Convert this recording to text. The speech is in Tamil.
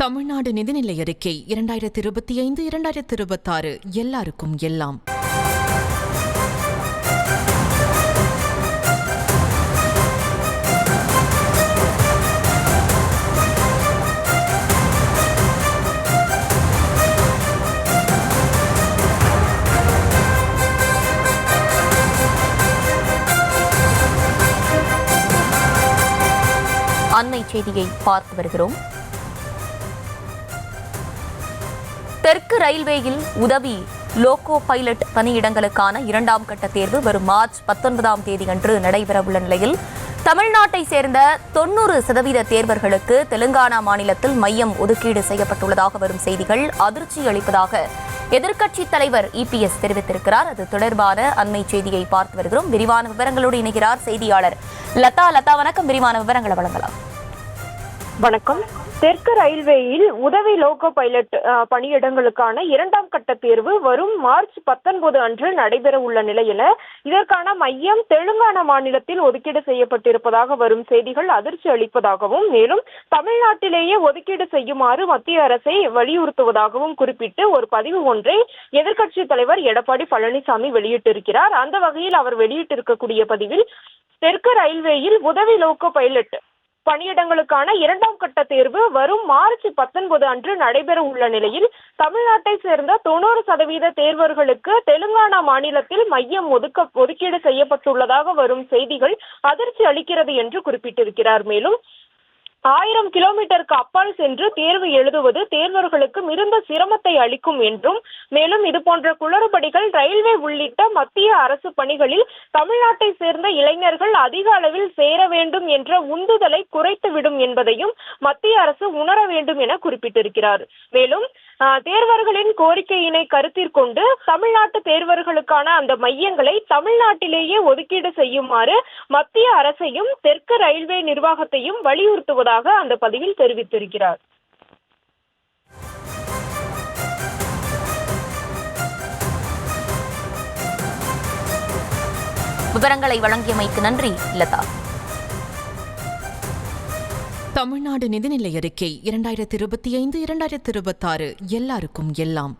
தமிழ்நாடு நிதிநிலை அறிக்கை 2025-2026 எல்லாருக்கும் எல்லாம். அண்மை செய்தியை பார்த்து வருகிறோம். தெற்கு ரயில்வேயில் உதவி லோகோ பைலட் பணியிடங்களுக்கான 2ஆம் கட்ட தேர்வு வரும் மார்ச் 19ஆம் தேதி அன்று நடைபெறவுள்ள நிலையில் தமிழ்நாட்டை சேர்ந்த 90% தேர்வர்களுக்கு தெலுங்கானா மாநிலத்தில் மையம் ஒதுக்கீடு செய்யப்பட்டுள்ளதாக வரும் செய்திகள் அதிர்ச்சி அளிப்பதாக எதிர்க்கட்சித் தலைவர் EPS தெரிவித்திருக்கிறார். அது தொடர்பான அண்மை செய்தியை பார்த்து வருகிறோம். விரிவான விவரங்களோடு இணைகிறார் செய்தியாளர் லதா. வணக்கம். விரிவான விவரங்களை வழங்கலாம். வணக்கம். தெற்கு ரயில்வேயில் உதவி லோகோ பைலட் பணியிடங்களுக்கான 2ஆம் கட்ட தேர்வு வரும் மார்ச் 19 அன்று நடைபெற உள்ள நிலையில இதற்கான மையம் தெலுங்கானா மாநிலத்தில் ஒதுக்கீடு செய்யப்பட்டிருப்பதாக வரும் செய்திகள் அதிர்ச்சி அளிப்பதாகவும், மேலும் தமிழ்நாட்டிலேயே ஒதுக்கீடு செய்யுமாறு மத்திய அரசை வலியுறுத்துவதாகவும் குறிப்பிட்டு ஒரு பதிவு ஒன்றை எதிர்க்கட்சித் தலைவர் எடப்பாடி பழனிசாமி வெளியிட்டிருக்கிறார். அந்த வகையில் அவர் வெளியிட்டிருக்கக்கூடிய பதிவில், தெற்கு ரயில்வேயில் உதவி லோகோ பைலட் பணியிடங்களுக்கான 2ஆம் கட்ட தேர்வு வரும் மார்ச் 19 அன்று நடைபெற உள்ள நிலையில் தமிழ்நாட்டை சேர்ந்த 90% தேர்வர்களுக்கு தெலுங்கானா மாநிலத்தில் மையம் ஒதுக்கீடு செய்யப்பட்டுள்ளதாக வரும் செய்திகள் அதிர்ச்சி அளிக்கிறது என்று குறிப்பிட்டிருக்கிறார். மேலும் 1000 கிலோமீட்டருக்கு அப்பால் சென்று தேர்வு எழுதுவது தேர்வர்களுக்கு மிகுந்த சிரமத்தை அளிக்கும் என்றும், மேலும் இதுபோன்ற குளறுபடிகள் ரயில்வே உள்ளிட்ட மத்திய அரசு பணிகளில் தமிழ்நாட்டை சேர்ந்த இளைஞர்கள் அதிக அளவில் சேர வேண்டும் என்ற உந்துதலை குறைத்துவிடும் என்பதையும் மத்திய அரசு உணர வேண்டும் என குறிப்பிட்டிருக்கிறார். மேலும் தேர்வர்களின் கோரிக்கையினை கருத்திற்கொண்டு தமிழ்நாட்டு தேர்வர்களுக்கான அந்த மையங்களை தமிழ்நாட்டிலேயே ஒதுக்கீடு செய்யுமாறு மத்திய அரசையும் தெற்கு ரயில்வே நிர்வாகத்தையும் வலியுறுத்துவதாக அந்த பதிவில் தெரிவித்திருக்கிறார். விவரங்களை வழங்கியமைக்கு நன்றி லதா. தமிழ்நாடு நிதிநிலை அறிக்கை 2025-2026 எல்லாருக்கும் எல்லாம்.